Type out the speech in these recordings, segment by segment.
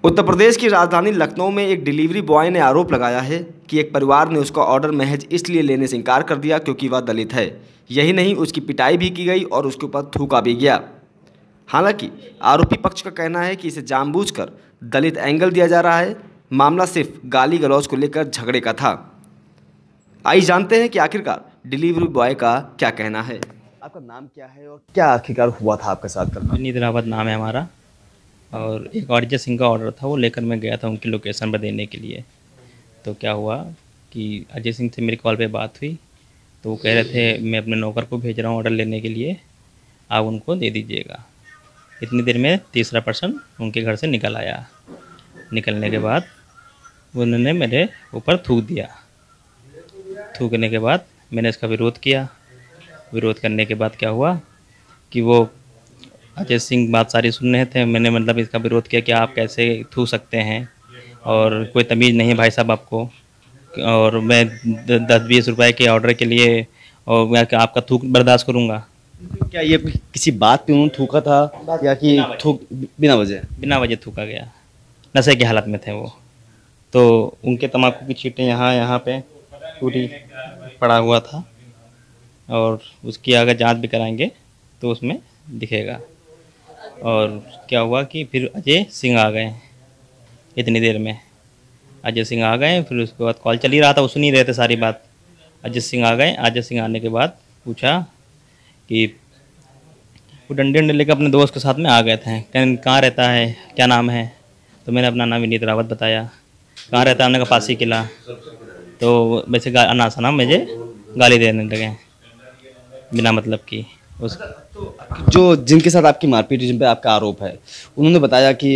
उत्तर प्रदेश की राजधानी लखनऊ में एक डिलीवरी बॉय ने आरोप लगाया है कि एक परिवार ने उसका ऑर्डर महज इसलिए लेने से इनकार कर दिया क्योंकि वह दलित है। यही नहीं, उसकी पिटाई भी की गई और उसके ऊपर थूका भी गया। हालांकि आरोपी पक्ष का कहना है कि इसे जानबूझकर दलित एंगल दिया जा रहा है। मामला सिर्फ गाली गलौज को लेकर झगड़े का था। आइए जानते हैं कि आखिरकार डिलीवरी बॉय का क्या कहना है। आपका नाम क्या है और क्या आखिरकार हुआ था आपके साथ कल? विनीत रावत नाम है हमारा। और एक अरिजीत सिंह का ऑर्डर था, वो लेकर मैं गया था उनकी लोकेशन पर देने के लिए। तो क्या हुआ कि अजय सिंह से मेरी कॉल पे बात हुई, तो वो कह रहे थे मैं अपने नौकर को भेज रहा हूँ ऑर्डर लेने के लिए, आप उनको दे दीजिएगा। इतनी देर में तीसरा पर्सन उनके घर से निकल आया। निकलने के बाद उन्होंने मेरे ऊपर थूक दिया। थूकने के बाद मैंने इसका विरोध किया। विरोध करने के बाद क्या हुआ कि वो अजय सिंह बात सारी सुन रहे थे। मैंने मतलब इसका विरोध किया कि आप कैसे थूक सकते हैं और कोई तमीज़ नहीं है भाई साहब आपको, और मैं 10-20 रुपए के ऑर्डर के लिए और मैं आपका थूक बर्दाश्त करूँगा। क्या ये किसी बात पे उन्होंने थूका था या कि थूक बिना वजह थूका गया? नशे की हालत में थे वो। तो उनके तम्बाकू की छींटें यहाँ पे पूरी पड़ा हुआ था, और उसकी अगर जांच भी कराएंगे तो उसमें दिखेगा। और क्या हुआ कि फिर अजय सिंह आ गए। इतनी देर में अजय सिंह आ गए, फिर उसके बाद कॉल चल ही रहा था, वो सुन ही रहे थे सारी बात। अजय सिंह आ गए। अजय सिंह आने के बाद पूछा कि वो डंडे लेकर अपने दोस्त के साथ में आ गए थे। कहाँ रहता है, क्या नाम है? तो मैंने अपना नाम विनीत रावत बताया। कहाँ रहता है? हमने कहा पासी किला। तो वैसे अनासना मुझे गाली देने लगे बिना मतलब की। उस जो जिनके साथ आपकी मारपीट, जिन पे आपका आरोप है, उन्होंने बताया कि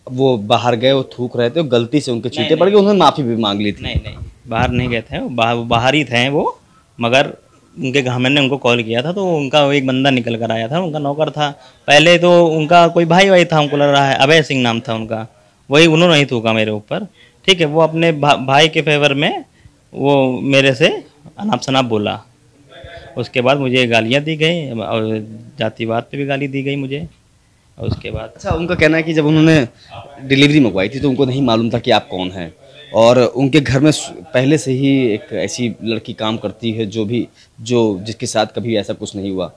वो बाहर गए, वो थूक रहे थे, गलती से उनके चींटे पड़ गए, उन्होंने माफ़ी भी मांग ली थी। नहीं, बाहर नहीं गए थे, बाहर ही थे वो। मगर उनके घर मैंने उनको कॉल किया था, तो उनका एक बंदा निकल कर आया था, उनका नौकर था। पहले तो उनका कोई भाई था, हमको लग रहा है अभय सिंह नाम था उनका, वही उन्होंने ही थूका मेरे ऊपर। ठीक है, वो अपने भाई के फेवर में वो मेरे से अनाप शनाप बोला। उसके बाद मुझे गालियाँ दी गई और जातिवाद पे भी गाली दी गई मुझे। और उसके बाद अच्छा, उनका कहना है कि जब उन्होंने डिलीवरी मंगवाई थी तो उनको नहीं मालूम था कि आप कौन हैं, और उनके घर में पहले से ही एक ऐसी लड़की काम करती है जो जिसके साथ कभी ऐसा कुछ नहीं हुआ।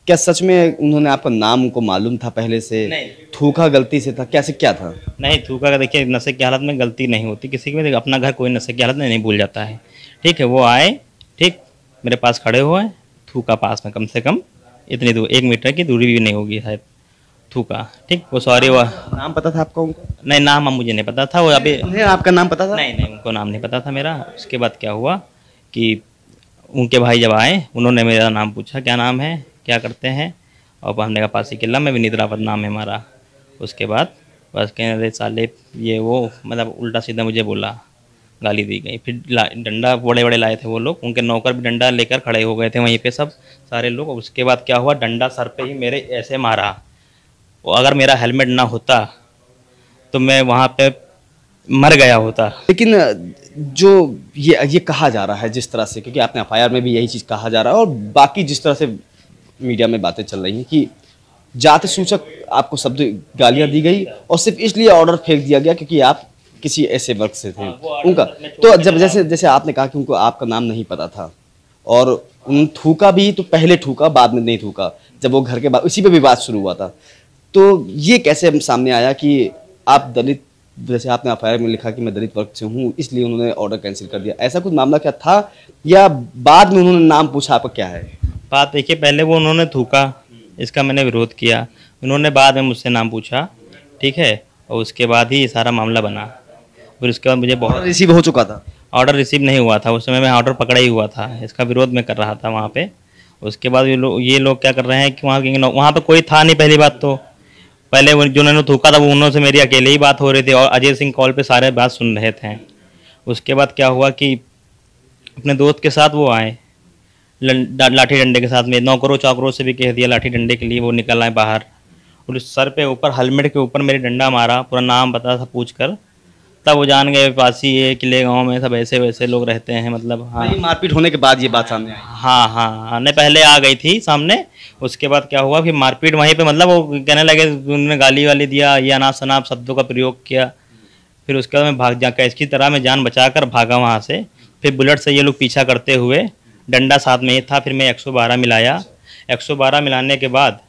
क्या सच में उन्होंने आपका नाम उनको मालूम था पहले से? नहीं, थूका गलती से था, कैसे क्या था? नहीं थूका का देखिए, नशे की हालत में गलती नहीं होती किसी की। अपना घर कोई नशे की हालत में नहीं भूल जाता है। ठीक है, वो आए, ठीक मेरे पास खड़े हुए, थूका पास में, कम से कम इतनी दूर 1 मीटर की दूरी भी नहीं होगी शायद, थूका। ठीक, वो सॉरी। वो नाम पता था आपका उनका? नहीं, नाम मुझे नहीं पता था। वो अभी आपका नाम पता था? नहीं, उनको नाम नहीं पता था मेरा। उसके बाद क्या हुआ कि उनके भाई जब आए, उन्होंने मेरा नाम पूछा, क्या नाम है, क्या करते हैं? और हमने कहा पासी किला में विनीत रावत नाम है हमारा। उसके बाद बस कहने लगे साले ये वो, मतलब उल्टा सीधा मुझे बोला, गाली दी गई। फिर डंडा बड़े बड़े लाए थे वो लोग, उनके नौकर भी डंडा लेकर खड़े हो गए थे वहीं पे सब सारे लोग। उसके बाद क्या हुआ, डंडा सर पे ही मेरे ऐसे मारा। अगर मेरा हेलमेट ना होता तो मैं वहाँ पे मर गया होता। लेकिन जो ये कहा जा रहा है जिस तरह से, क्योंकि आपने एफआईआर में भी यही चीज़ कहा जा रहा है और बाकी जिस तरह से मीडिया में बातें चल रही हैं कि जाति सूचक आपको शब्द गालियां दी गई और सिर्फ इसलिए ऑर्डर फेंक दिया गया क्योंकि आप किसी ऐसे वर्ग से थे उनका। तो जब जैसे आपने कहा कि उनको आपका नाम नहीं पता था और उन थूका भी, तो पहले थूका बाद में नहीं थूका, जब वो घर के बाद इसी पे भी बात शुरू हुआ था। तो ये कैसे सामने आया कि आप दलित, जैसे आपने एफआईआर में लिखा कि मैं दलित वर्ग से हूँ इसलिए उन्होंने ऑर्डर कैंसिल कर दिया, ऐसा कुछ मामला क्या था या बाद में उन्होंने नाम पूछा आपका क्या है? बात देखिए, पहले वो उन्होंने थूका, इसका मैंने विरोध किया, उन्होंने बाद में मुझसे नाम पूछा, ठीक है, और उसके बाद ही सारा मामला बना। फिर उसके बाद मुझे बहुत रिसीव हो चुका था। ऑर्डर रिसीव नहीं हुआ था उस समय, मैं ऑर्डर पकड़ा ही हुआ था, इसका विरोध मैं कर रहा था वहाँ पे। उसके बाद ये लोग क्या कर रहे हैं कि वहाँ पे कोई था नहीं। पहली बात तो पहले जिन्होंने थूका था वो उन्होंने से मेरी अकेले ही बात हो रही थी और अजय सिंह कॉल पे सारे बात सुन रहे थे। उसके बाद क्या हुआ कि अपने दोस्त के साथ वो आए लाठी डंडे के साथ में, नौकरों चाकरों से भी कह दिया लाठी डंडे के लिए, वो निकल आए बाहर और उस सर पे ऊपर हेलमेट के ऊपर मेरे डंडा मारा, पूरा नाम पता था पूछ कर। तब वो जान गए पासी ये किले गांव में सब ऐसे वैसे लोग रहते हैं, मतलब हाँ। ये मारपीट होने के बाद ये बात सामने आई? हाँ हाँ हाँ, नहीं पहले आ गई थी सामने, उसके बाद क्या हुआ कि मारपीट वहीं पे, मतलब वो कहने लगे, उन्होंने गाली वाली दिया, ये अनाप शनाप शब्दों का प्रयोग किया। फिर उसके बाद मैं भाग जा कैसे की तरह मैं जान बचा कर भागा वहाँ से। फिर बुलेट से ये लोग पीछा करते हुए, डंडा साथ में ही था, फिर मैं 112 मिलाया। 112 मिलाने के बाद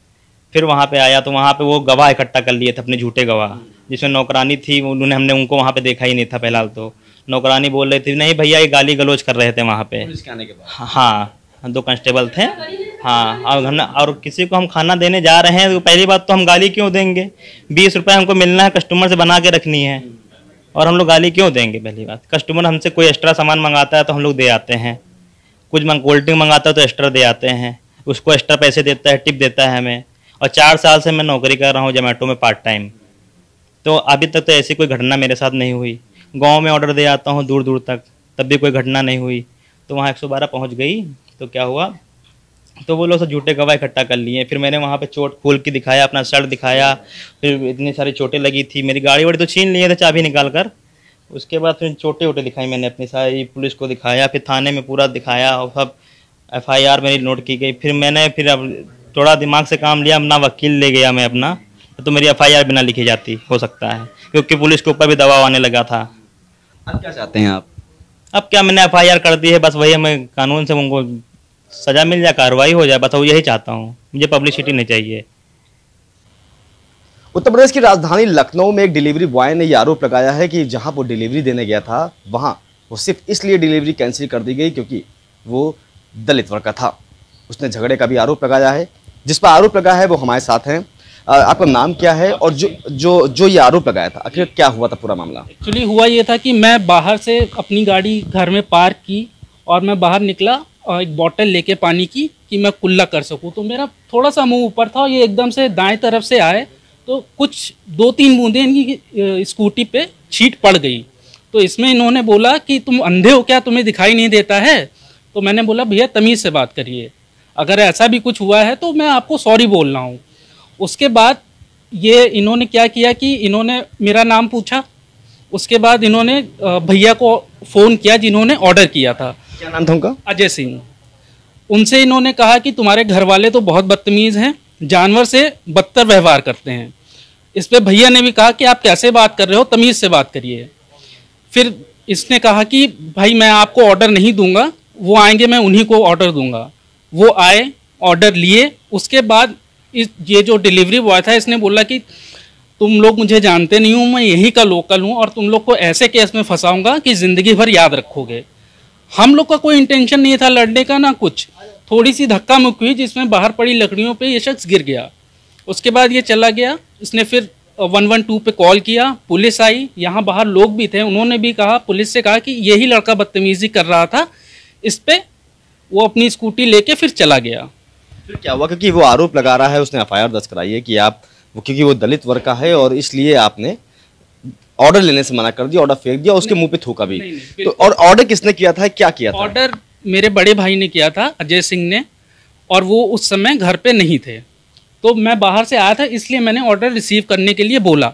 फिर वहाँ पे आया तो वहाँ पे वो गवाह इकट्ठा कर लिए थे, अपने झूठे गवाह, जिसमें नौकरानी थी, हमने उनको वहाँ पे देखा ही नहीं था फिलहाल। तो नौकरानी बोल रही थी नहीं भैया, ये गाली गलौज कर रहे थे वहाँ पे। पुलिस के आने के बाद? हाँ, 2 कांस्टेबल थे। हाँ, और किसी को हम खाना देने जा रहे हैं तो पहली बात तो हम गाली क्यों देंगे? 20 रुपये हमको मिलना है, कस्टमर से बना के रखनी है, और हम लोग गाली क्यों देंगे? पहली बात, कस्टमर हमसे कोई एक्स्ट्रा सामान मंगाता है तो हम लोग दे आते हैं, कुछ कोल्ड ड्रिंक मंगाता है तो एक्स्ट्रा दे आते हैं, उसको एक्स्ट्रा पैसे देता है, टिप देता है हमें। और 4 साल से मैं नौकरी कर रहा हूँ जोमेटो में पार्ट टाइम, तो अभी तक तो ऐसी कोई घटना मेरे साथ नहीं हुई। गांव में ऑर्डर दे आता हूँ दूर दूर तक, तब भी कोई घटना नहीं हुई। तो वहाँ 112 पहुँच गई तो क्या हुआ, तो वो लोग सब झूठे गवाह इकट्ठा कर लिए। फिर मैंने वहाँ पे चोट खोल के दिखाया, अपना शर्ट दिखाया, फिर इतनी सारी चोटें लगी थी, मेरी गाड़ी वाड़ी तो छीन लिए थे चाबी निकाल कर। उसके बाद फिर चोटें वोटें दिखाई मैंने अपनी सारी, पुलिस को दिखाया, फिर थाने में पूरा दिखाया और सब FIR मेरी नोट की गई। फिर मैंने फिर अब थोड़ा दिमाग से काम लिया, अपना वकील ले गया मैं अपना, तो मेरी FIR बिना लिखी जाती हो सकता है, क्योंकि पुलिस के ऊपर भी दबाव आने लगा था। अब क्या चाहते हैं आप? अब क्या, मैंने FIR कर दी है, बस वही हमें कानून से उनको सजा मिल जाए, कार्रवाई हो जाए, बस वो यही चाहता हूँ, मुझे पब्लिसिटी नहीं चाहिए। उत्तर प्रदेश की राजधानी लखनऊ में एक डिलीवरी बॉय ने यह आरोप लगाया है कि जहां वो डिलीवरी देने गया था वहां वो सिर्फ इसलिए डिलीवरी कैंसिल कर दी गई क्योंकि वो दलित वर्ग का था। उसने झगड़े का भी आरोप लगाया है। जिस पर आरोप लगा है वो हमारे साथ हैं। आपका नाम क्या है और जो ये आरोप लगाया था आखिर क्या हुआ था पूरा मामला? एक्चुअली हुआ ये था कि मैं बाहर से अपनी गाड़ी घर में पार्क की और मैं बाहर निकला और एक बोतल लेके पानी की कि मैं कुल्ला कर सकूं। तो मेरा थोड़ा सा मुंह ऊपर था और ये एकदम से दाएं तरफ से आए तो कुछ 2-3 बूंदें इनकी स्कूटी पे छींट पड़ गई। तो इसमें इन्होंने बोला कि तुम अंधे हो क्या, तुम्हें दिखाई नहीं देता है? तो मैंने बोला भैया तमीज़ से बात करिए, अगर ऐसा भी कुछ हुआ है तो मैं आपको सॉरी बोल रहा हूँ। उसके बाद ये इन्होंने क्या किया कि इन्होंने मेरा नाम पूछा, उसके बाद इन्होंने भैया को फ़ोन किया जिन्होंने ऑर्डर किया था। क्या नाम था उनका? अजय सिंह। उनसे इन्होंने कहा कि तुम्हारे घर वाले तो बहुत बदतमीज़ हैं, जानवर से बदतर व्यवहार करते हैं। इस पे भैया ने भी कहा कि आप कैसे बात कर रहे हो, तमीज़ से बात करिए। फिर इसने कहा कि भाई मैं आपको ऑर्डर नहीं दूंगा, वो आएंगे मैं उन्हीं को ऑर्डर दूंगा। वो आए, ऑर्डर लिए। उसके बाद ये जो डिलीवरी बॉय था इसने बोला कि तुम लोग मुझे जानते नहीं हो, मैं यहीं का लोकल हूँ और तुम लोग को ऐसे केस में फंसाऊंगा कि ज़िंदगी भर याद रखोगे। हम लोग का कोई इंटेंशन नहीं था लड़ने का ना कुछ, थोड़ी सी धक्का मुक्की हुई जिसमें बाहर पड़ी लकड़ियों पे ये शख्स गिर गया। उसके बाद ये चला गया। इसने फिर 112 पे कॉल किया, पुलिस आई, यहाँ बाहर लोग भी थे, उन्होंने भी कहा, पुलिस से कहा कि यही लड़का बदतमीज़ी कर रहा था। इस पे वो अपनी स्कूटी लेके फिर चला गया। फिर क्या हुआ? क्योंकि वो आरोप लगा रहा है, उसने FIR दर्ज कराई है कि आप क्योंकि वो दलित वर्ग का है और इसलिए आपने ऑर्डर लेने से मना कर दिया, ऑर्डर फेंक दिया, उसके मुंह पे थूका भी। तो और ऑर्डर किसने किया था, क्या किया था? ऑर्डर मेरे बड़े भाई ने किया था, अजय सिंह ने, और वो उस समय घर पे नहीं थे। तो मैं बाहर से आया था इसलिए मैंने ऑर्डर रिसीव करने के लिए बोला।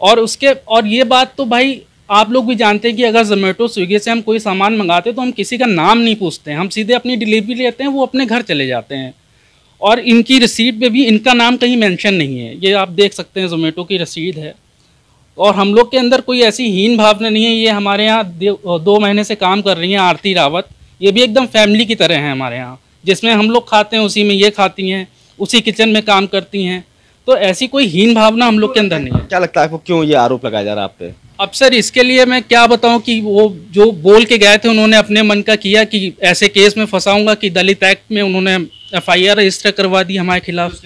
और ये बात तो भाई आप लोग भी जानते हैं कि अगर जोमेटो स्विगी से हम कोई सामान मंगाते हैं तो हम किसी का नाम नहीं पूछते हैं, हम सीधे अपनी डिलीवरी लेते हैं, वो अपने घर चले जाते हैं। और इनकी रसीद पे भी इनका नाम कहीं मेंशन नहीं है, ये आप देख सकते हैं, जोमेटो की रसीद है। और हम लोग के अंदर कोई ऐसी हीन भावना नहीं है। ये हमारे यहाँ 2 महीने से काम कर रही हैं आरती रावत, ये भी एकदम फैमिली की तरह है हमारे यहाँ, जिसमें हम लोग खाते हैं उसी में ये खाती हैं, उसी किचन में काम करती हैं। तो ऐसी कोई हीन भावना हम लोग के अंदर नहीं है। क्या लगता है आपको क्यों ये आरोप लगाया जा रहा है आप पे? अब सर इसके लिए मैं क्या बताऊं कि वो जो बोल के गए थे उन्होंने अपने मन का किया कि ऐसे केस में फंसाऊंगा कि दलित एक्ट में उन्होंने FIR रजिस्टर करवा दी हमारे खिलाफ।